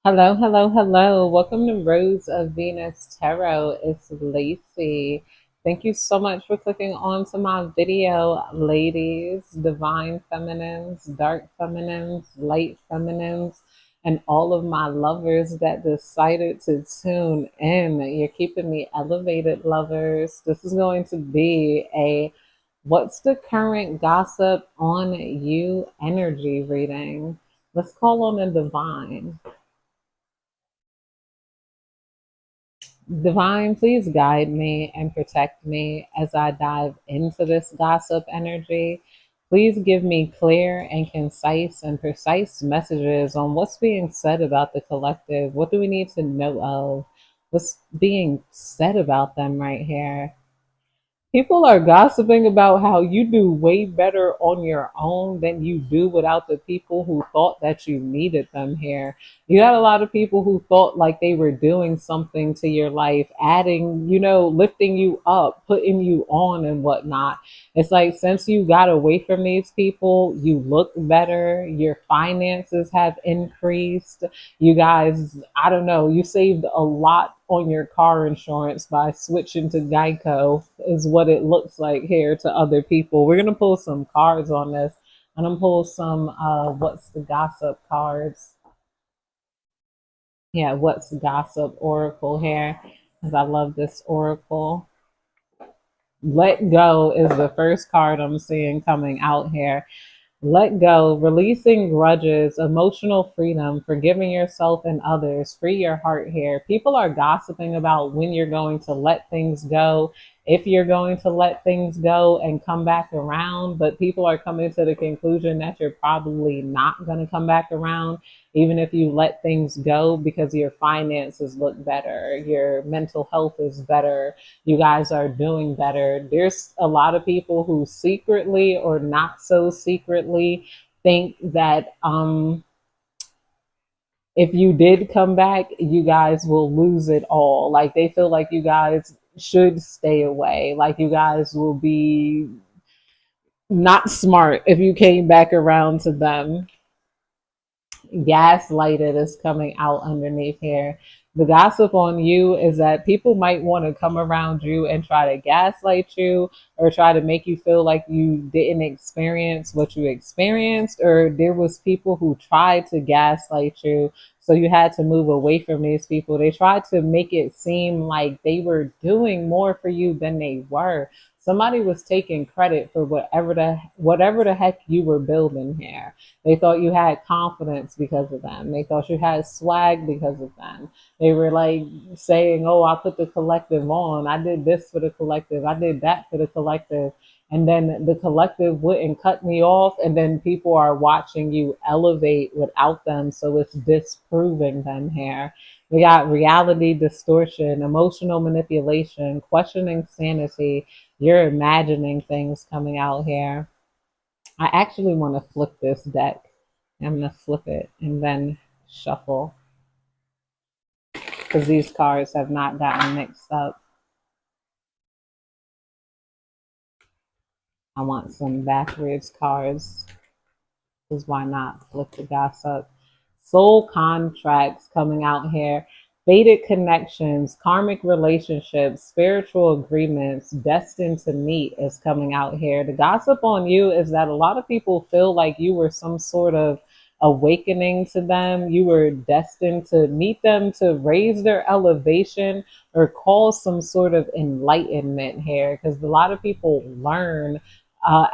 Hello, hello, hello. Welcome to Rose of Venus Tarot. It's Lacey. Thank you so much for clicking on to my video, ladies, divine feminines, dark feminines, light feminines, and all of my lovers that decided to tune in. You're keeping me elevated, lovers. This is going to be a what's the current gossip on you energy reading. Let's call on the divine. Divine, please guide me and protect me as I dive into this gossip energy. Please give me clear and concise and precise messages on what's being said about the collective. What do we need to know of? What's being said about them right here? People are gossiping about how you do way better on your own than you do without the people who thought that you needed them here. You got a lot of people who thought like they were doing something to your life, adding, lifting you up, putting you on and whatnot. It's like since you got away from these people, you look better, your finances have increased. You guys, I don't know, you saved a lot on your car insurance by switching to Geico, is what it looks like here to other people. We're going to pull some cards on this. I'm going to pull some, what's the gossip cards? Yeah, what's gossip oracle here? Because I love this oracle. Let go is the first card I'm seeing coming out here. Let go, releasing grudges, emotional freedom, forgiving yourself and others, free your heart here. People are gossiping about when you're going to let things go, if you're going to let things go and come back around, but people are coming to the conclusion that you're probably not going to come back around, even if you let things go, because your finances look better, your mental health is better, you guys are doing better. There's a lot of people who secretly or not so secretly think that if you did come back, you guys will lose it all. Like they feel like you guys should stay away. Like you guys will be not smart if you came back around to them. Gaslighted is coming out underneath here. The gossip on you is that people might want to come around you and try to gaslight you or try to make you feel like you didn't experience what you experienced, or there was people who tried to gaslight you, so you had to move away from these people. They tried to make it seem like they were doing more for you than they were. Somebody was taking credit for whatever the heck you were building here. They thought you had confidence because of them. They thought you had swag because of them. They were like saying, "Oh, I put the collective on. I did this for the collective. I did that for the collective." And then the collective wouldn't cut me off. And then people are watching you elevate without them. So it's disproving them here. We got reality distortion, emotional manipulation, questioning sanity. You're imagining things coming out here. I actually want to flip this deck. I'm going to flip it and then shuffle because these cards have not gotten mixed up. I want some backwards cards because why not flip the gossip? Soul contracts coming out here. Fated connections, karmic relationships, spiritual agreements, destined to meet is coming out here. The gossip on you is that a lot of people feel like you were some sort of awakening to them. You were destined to meet them, to raise their elevation or cause some sort of enlightenment here, because a lot of people learn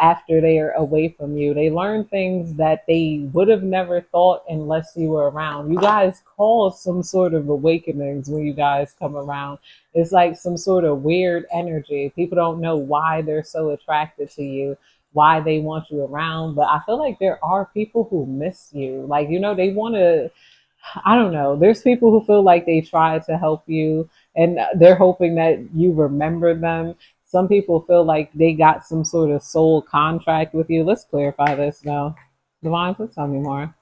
after they are away from you. They learn things that they would have never thought unless you were around. You guys cause some sort of awakenings when you guys come around. It's like some sort of weird energy. People don't know why they're so attracted to you, why they want you around. But I feel like there are people who miss you. Like, they want to. I don't know. There's people who feel like they try to help you and they're hoping that you remember them. Some people feel like they got some sort of soul contract with you. Let's clarify this now. Devon, please tell me more.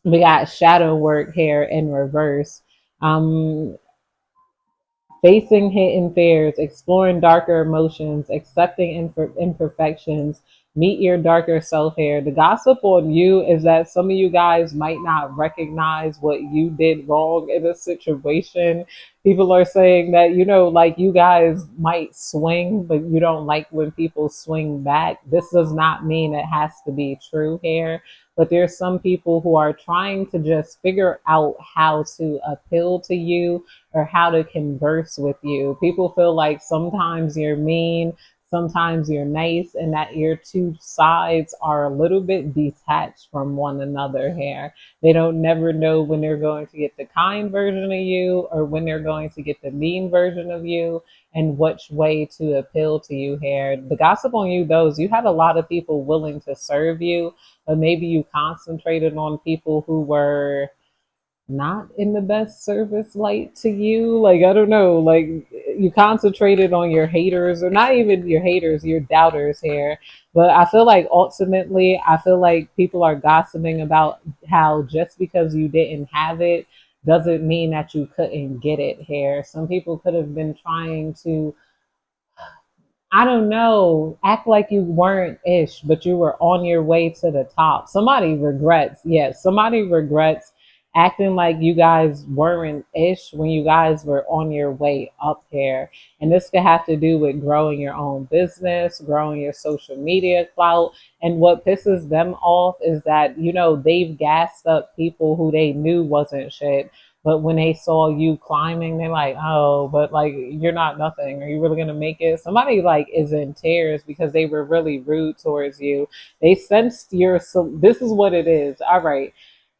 We got shadow work here in reverse. Um, Facing hidden fears, exploring darker emotions, accepting imperfections, Meet your darker self here. The gossip on you is that some of you guys might not recognize what you did wrong in a situation. People are saying that, like you guys might swing, but you don't like when people swing back. This does not mean it has to be true here, but there's some people who are trying to just figure out how to appeal to you or how to converse with you. People feel like sometimes you're mean, sometimes you're nice, and that your two sides are a little bit detached from one another here. They don't never know when they're going to get the kind version of you or when they're going to get the mean version of you, and which way to appeal to you here. The gossip on you, though, is you had a lot of people willing to serve you, but maybe you concentrated on people who were not in the best service light to you. Like, I don't know, like you concentrated on your haters, or not even your haters, your doubters here. But I feel like ultimately, I feel like people are gossiping about how just because you didn't have it doesn't mean that you couldn't get it here. Some people could have been trying to, I don't know, act like you weren't ish, but you were on your way to the top. Somebody regrets, yes, somebody regrets acting like you guys weren't ish when you guys were on your way up here. And this could have to do with growing your own business, growing your social media clout. And what pisses them off is that, they've gassed up people who they knew wasn't shit, but when they saw you climbing, they're like, oh, but like, you're not nothing. Are you really going to make it? Somebody like is in tears because they were really rude towards you. They sensed this is what it is. All right.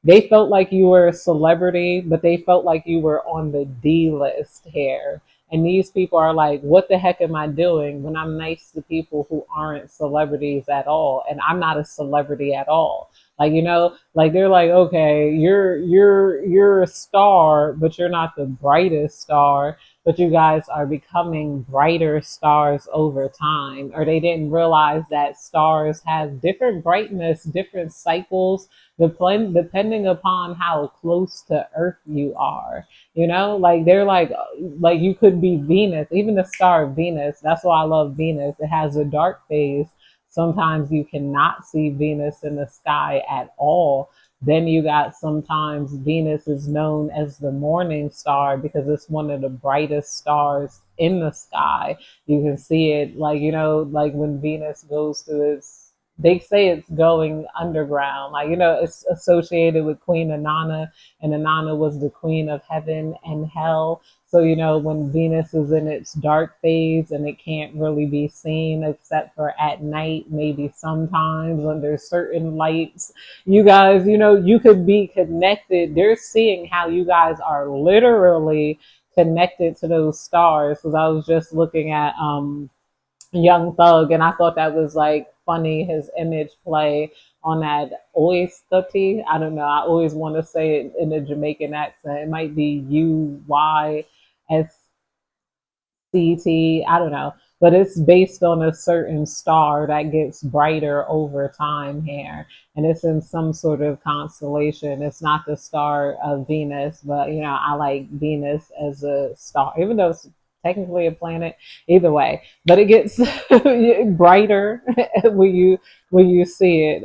They felt like you were a celebrity, but they felt like you were on the D list here. And these people are like, what the heck am I doing when I'm nice to people who aren't celebrities at all? And I'm not a celebrity at all. Like, like they're like, okay, you're a star, but you're not the brightest star. But you guys are becoming brighter stars over time. Or they didn't realize that stars have different brightness, different cycles, depending upon how close to Earth you are. Like they're like you could be Venus, even the star Venus. That's why I love Venus. It has a dark phase. Sometimes you cannot see Venus in the sky at all. Then you got sometimes Venus is known as the morning star because it's one of the brightest stars in the sky. You can see it like, like when Venus goes to its, they say it's going underground. Like, it's associated with Queen Inanna, and Inanna was the queen of heaven and hell. So, when Venus is in its dark phase and it can't really be seen except for at night, maybe sometimes under certain lights, you guys, you could be connected. They're seeing how you guys are literally connected to those stars. Because I was just looking at Young Thug, and I thought that was like funny, his image play on that oyster tea. I don't know. I always want to say it in a Jamaican accent. It might be UYSCT. I don't know. But it's based on a certain star that gets brighter over time here. And it's in some sort of constellation. It's not the star of Venus, but I like Venus as a star, even though it's technically a planet. Either way, but it gets brighter when you see it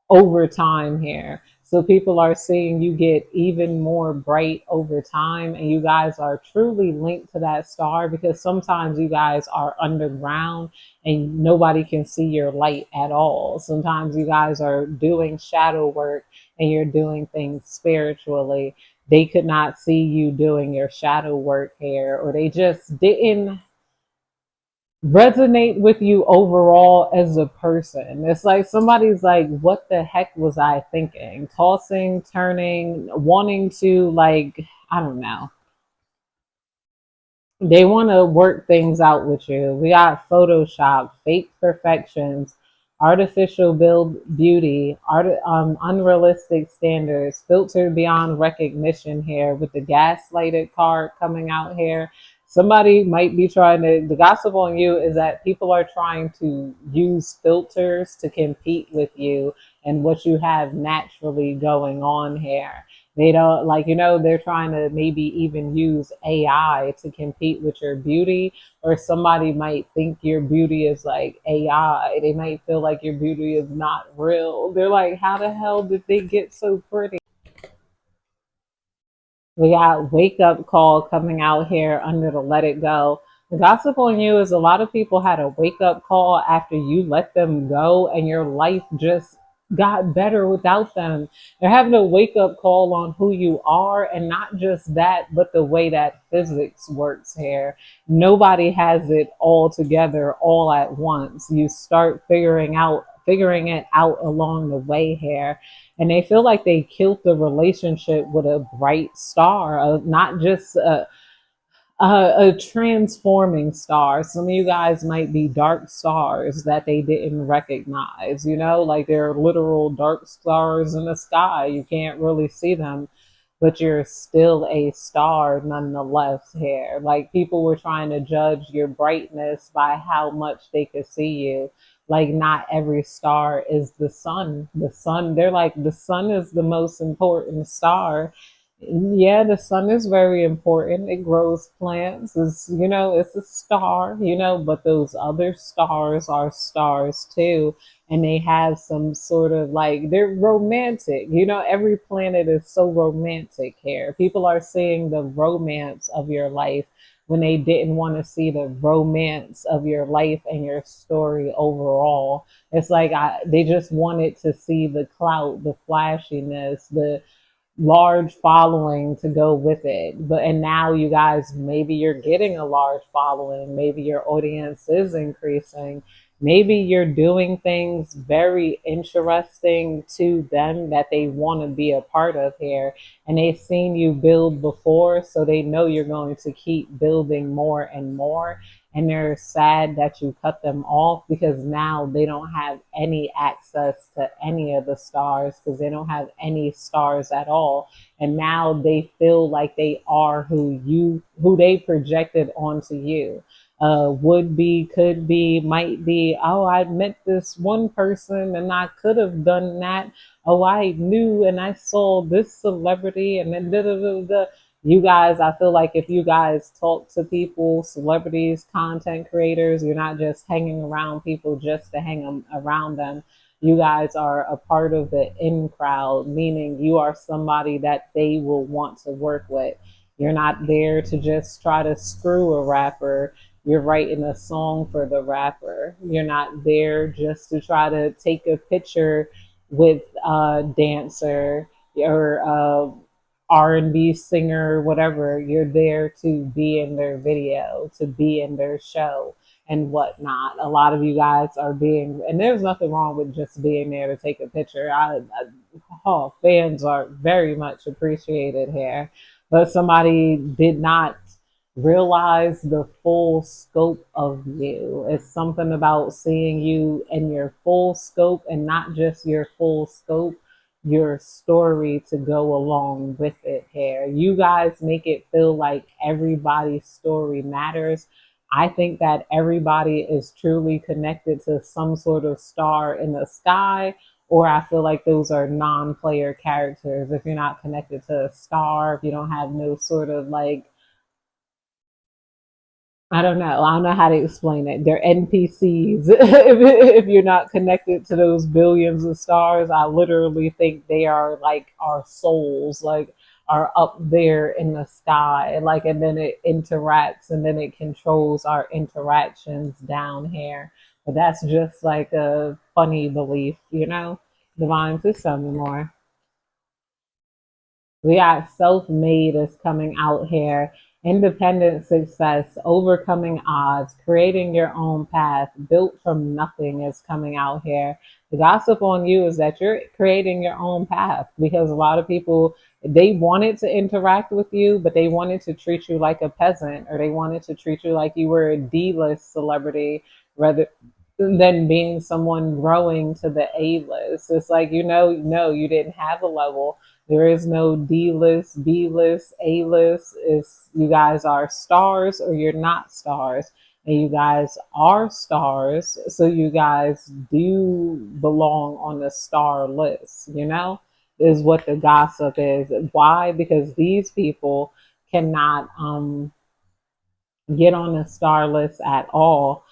over time here. So people are seeing you get even more bright over time, and you guys are truly linked to that star because sometimes you guys are underground and nobody can see your light at all. Sometimes you guys are doing shadow work and you're doing things spiritually. They could not see you doing your shadow work here, or they just didn't resonate with you overall as a person. It's like somebody's like, what the heck was I thinking? Tossing, turning, wanting to, like, I don't know. They want to work things out with you. We got Photoshop, fake perfections, artificial build beauty, unrealistic standards, filtered beyond recognition here with the gaslighted card coming out here. Somebody might be trying to, the gossip on you is that people are trying to use filters to compete with you and what you have naturally going on here. They don't like, they're trying to maybe even use AI to compete with your beauty, or somebody might think your beauty is like AI. They might feel like your beauty is not real. They're like, how the hell did they get so pretty? We got wake up call coming out here under the let it go. The gossip on you is a lot of people had a wake up call after you let them go and your life just got better without them. They're having a wake up call on who you are, and not just that, but the way that physics works here. Nobody has it all together all at once. You start figuring it out along the way here, and they feel like they killed the relationship with a bright star, not just a transforming star. Some of you guys might be dark stars that they didn't recognize, like they're literal dark stars in the sky. You can't really see them, but you're still a star nonetheless here. Like, people were trying to judge your brightness by how much they could see you. Like, not every star is the sun. The sun, they're like, the sun is the most important star. Yeah, the sun is very important. It grows plants. It's a star, but those other stars are stars too. And they have some sort of like, they're romantic. Every planet is so romantic here. People are seeing the romance of your life when they didn't want to see the romance of your life and your story overall. It's like they just wanted to see the clout, the flashiness, the large following to go with it. And now you guys, maybe you're getting a large following, maybe your audience is increasing, maybe you're doing things very interesting to them that they want to be a part of here, and they've seen you build before, so they know you're going to keep building more and more. And they're sad that you cut them off, because now they don't have any access to any of the stars, because they don't have any stars at all. And now they feel like they are who they projected onto you. Would be, could be, might be. Oh, I met this one person and I could have done that. Oh, I knew and I saw this celebrity, and then da da da da. You guys, I feel like if you guys talk to people, celebrities, content creators, you're not just hanging around people just to around them. You guys are a part of the in crowd, meaning you are somebody that they will want to work with. You're not there to just try to screw a rapper. You're writing a song for the rapper. You're not there just to try to take a picture with a dancer or R&B singer, whatever. You're there to be in their video, to be in their show and whatnot. A lot of you guys are being, and there's nothing wrong with just being there to take a picture. Fans are very much appreciated here, but somebody did not realize the full scope of you. It's something about seeing you in your full scope, and not just your full scope, your story to go along with it here. You guys make it feel like everybody's story matters. I think that everybody is truly connected to some sort of star in the sky, or I feel like those are non-player characters. If you're not connected to a star, if you don't have no sort of like, I don't know. I don't know how to explain it. They're NPCs. If you're not connected to those billions of stars, I literally think they are like our souls, like are up there in the sky. Like, and then it interacts, and then it controls our interactions down here. But that's just like a funny belief. Divine, please tell me more. We got self-made is coming out here. Independent success, overcoming odds, creating your own path, built from nothing is coming out here. The gossip on you is that you're creating your own path, because a lot of people, they wanted to interact with you, but they wanted to treat you like a peasant, or they wanted to treat you like you were a D-list celebrity rather than being someone growing to the A-list. It's like, no, you didn't have a level. There is no D list, B list, A list. It's, you guys are stars or you're not stars. And you guys are stars, so you guys do belong on the star list. is what the gossip is. Why? Because these people cannot get on the star list at all.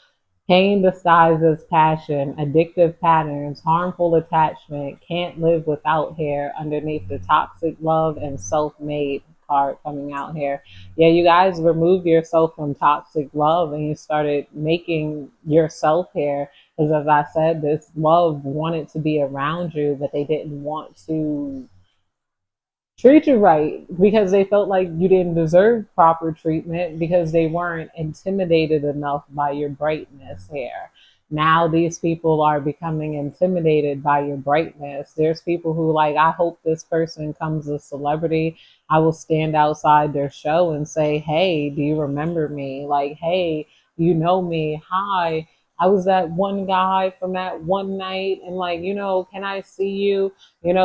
Pain disguises passion, addictive patterns, harmful attachment, can't live without hair underneath the toxic love and self-made card coming out here. Yeah, you guys removed yourself from toxic love and you started making yourself hair. Because as I said, this love wanted to be around you, but they didn't want to treat you right because they felt like you didn't deserve proper treatment because they weren't intimidated enough by your brightness here. Now these people are becoming intimidated by your brightness. There's people who like, I hope this person comes a celebrity. I will stand outside their show and say, hey, do you remember me? Like, hey, you know me. Hi, I was that one guy from that one night. And like, can I see you?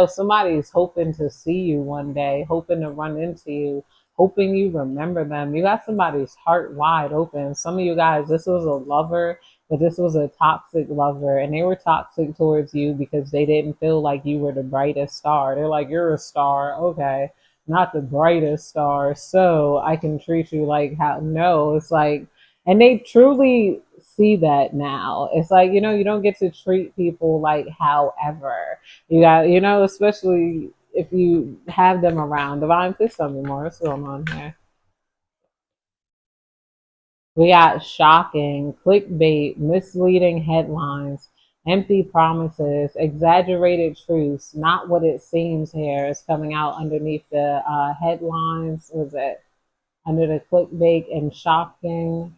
Somebody's hoping to see you one day, hoping to run into you, hoping you remember them. You got somebody's heart wide open. Some of you guys, this was a lover, but this was a toxic lover, and they were toxic towards you because they didn't feel like you were the brightest star. They're like, you're a star, okay, not the brightest star, so I can treat you like how? No, it's like, and they truly see that now. It's like, you don't get to treat people like however. You got, especially if you have them around. Divine, please tell me more. What's going on here? We got shocking, clickbait, misleading headlines, empty promises, exaggerated truths, not what it seems here is coming out underneath the headlines. Was it under the clickbait and shocking?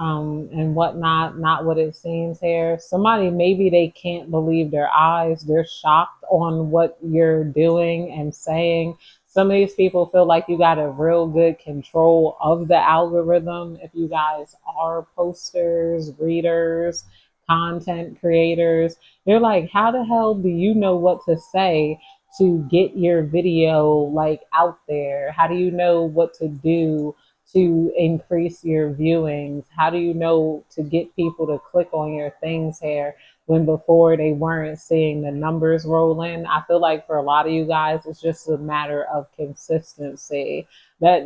And whatnot, not what it seems here. Somebody, maybe they can't believe their eyes. They're shocked on what you're doing and saying. Some of these people feel like you got a real good control of the algorithm. If you guys are posters, readers, content creators, they're like, how the hell do you know what to say to get your video like out there? How do you know what to do to increase your viewings? How do you know to get people to click on your things here when before they weren't seeing the numbers roll in? I feel like for a lot of you guys, it's just a matter of consistency that,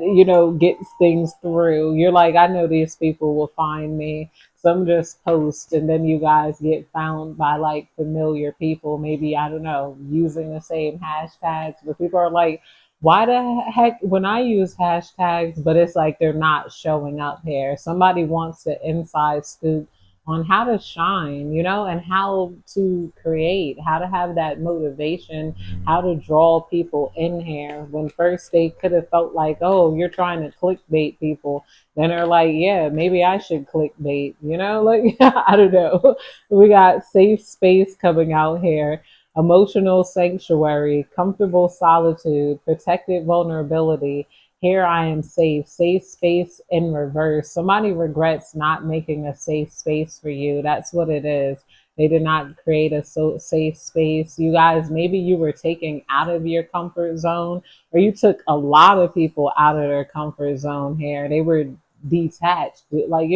gets things through. You're like, I know these people will find me. Some just post and then you guys get found by like familiar people, maybe, I don't know, using the same hashtags, but people are like, why the heck when I use hashtags, but it's like they're not showing up here. Somebody wants the inside scoop on how to shine, and how to create, how to have that motivation, how to draw people in here. When first they could have felt like, oh, you're trying to clickbait people. Then they're like, yeah, maybe I should clickbait, like, I don't know. We got safe space coming out here, emotional sanctuary, comfortable solitude, protected vulnerability. Here I am safe, safe space in reverse. Somebody regrets not making a safe space for you. That's what it is. They did not create a safe space. You guys, maybe you were taken out of your comfort zone, or you took a lot of people out of their comfort zone here. They were detached, like,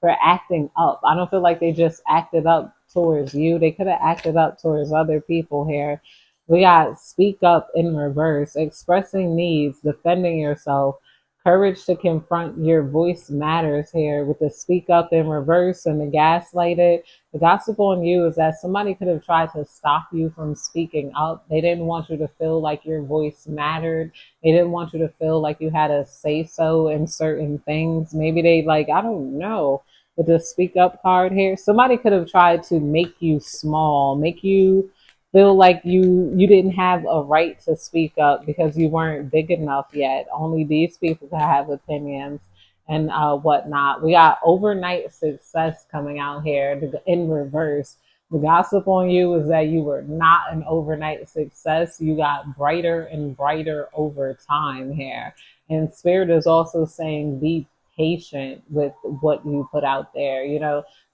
for acting up. I don't feel like they just acted up towards you. They could have acted up towards other people here. We got speak up in reverse, expressing needs, defending yourself, courage to confront your voice matters here with the speak up in reverse and the gaslighted. The gossip on you is that somebody could have tried to stop you from speaking up. They didn't want you to feel like your voice mattered. They didn't want you to feel like you had a say so in certain things. Maybe they like, I don't know, with the speak up card here, somebody could have tried to make you small, make you feel like you didn't have a right to speak up because you weren't big enough yet. Only these people can have opinions and whatnot. We got overnight success coming out here in reverse. The gossip on you is that you were not an overnight success. You got brighter and brighter over time here. And Spirit is also saying be patient with what you put out there,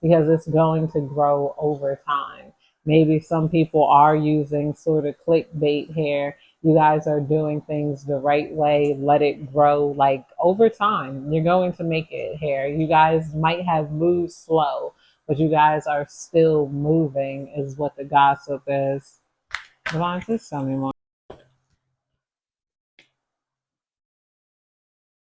because it's going to grow over time. Maybe some people are using sort of clickbait here. You guys are doing things the right way. Let it grow like over time. You're going to make it here. You guys might have moved slow, but you guys are still moving, is what the gossip is. Devon, please tell me more.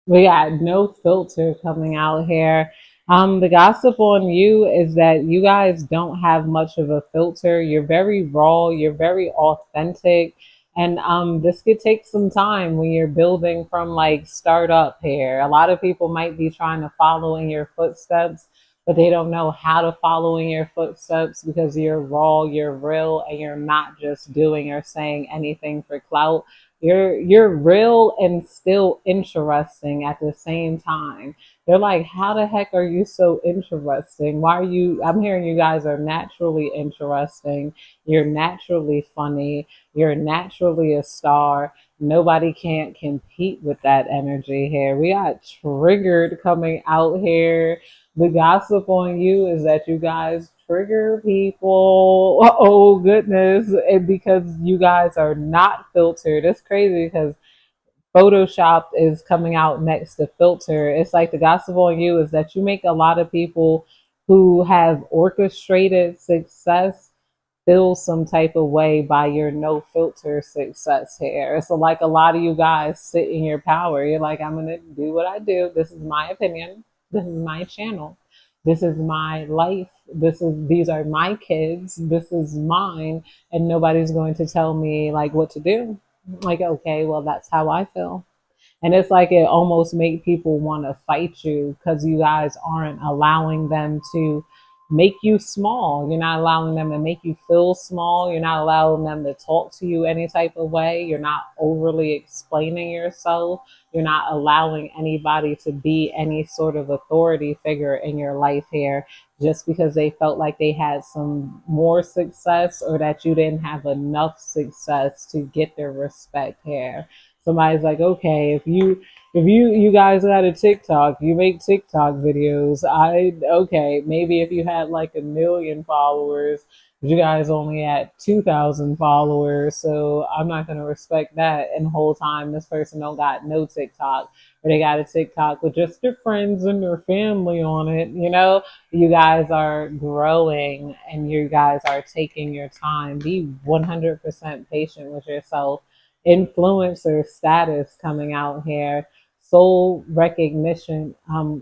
We got no filter coming out here. The gossip on you is that you guys don't have much of a filter. You're very raw, you're very authentic. And this could take some time when you're building from like startup here. A lot of people might be trying to follow in your footsteps, but they don't know how to follow in your footsteps because you're raw, you're real, and you're not just doing or saying anything for clout. You're real and still interesting at the same time. They're like, how the heck are you so interesting? Why are you? I'm hearing you guys are naturally interesting. You're naturally funny. You're naturally a star. Nobody can't compete with that energy here. We got triggered coming out here. The gossip on you is that you guys trigger people. Oh goodness. And because you guys are not filtered. It's crazy because Photoshop is coming out next to filter. It's like the gospel on you is that you make a lot of people who have orchestrated success feel some type of way by your no filter success here. So like a lot of you guys sit in your power. You're like, I'm gonna do what I do. This is my opinion. This is my channel. This is my life. These are my kids. This is mine, and nobody's going to tell me like what to do. Like, okay, well, that's how I feel. And it's like it almost make people want to fight you because you guys aren't allowing them to make you small. You're not allowing them to make you feel small. You're not allowing them to talk to you any type of way. You're not overly explaining yourself. You're not allowing anybody to be any sort of authority figure in your life here just because they felt like they had some more success or that you didn't have enough success to get their respect here. Somebody's like, okay, if you guys got a TikTok, you make TikTok videos. Okay, maybe if you had like 1 million followers, but you guys only had 2,000 followers, so I'm not gonna respect that. And the whole time this person don't got no TikTok, or they got a TikTok with just their friends and their family on it. You guys are growing and you guys are taking your time. Be 100% patient with yourself. Influencer status coming out here, soul recognition,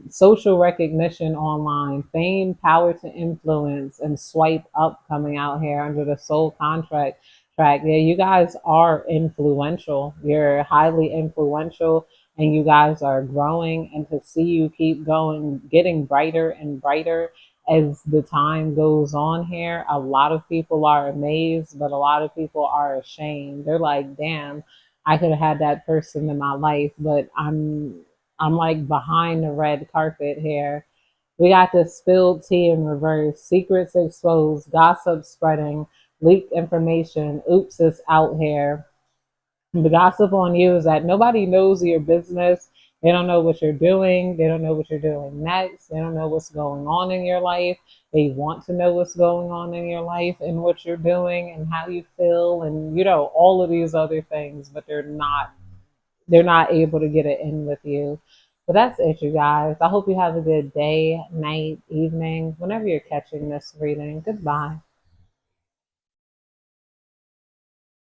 social recognition online, fame, power to influence, and swipe up coming out here under the soul contract track. Yeah, you guys are influential. You're highly influential and you guys are growing, and to see you keep going, getting brighter and brighter as the time goes on here. A lot of people are amazed, but a lot of people are ashamed. They're like, damn, I could have had that person in my life, but I'm like behind the red carpet here. We got the spilled tea in reverse, secrets exposed, gossip spreading, leaked information. Oops, it's out here. The gossip on you is that nobody knows your business. They don't know what you're doing. They don't know what you're doing next. They don't know what's going on in your life. They want to know what's going on in your life and what you're doing and how you feel and all of these other things, but they're not able to get it in with you. But that's it, you guys. I hope you have a good day, night, evening, whenever you're catching this reading. Goodbye.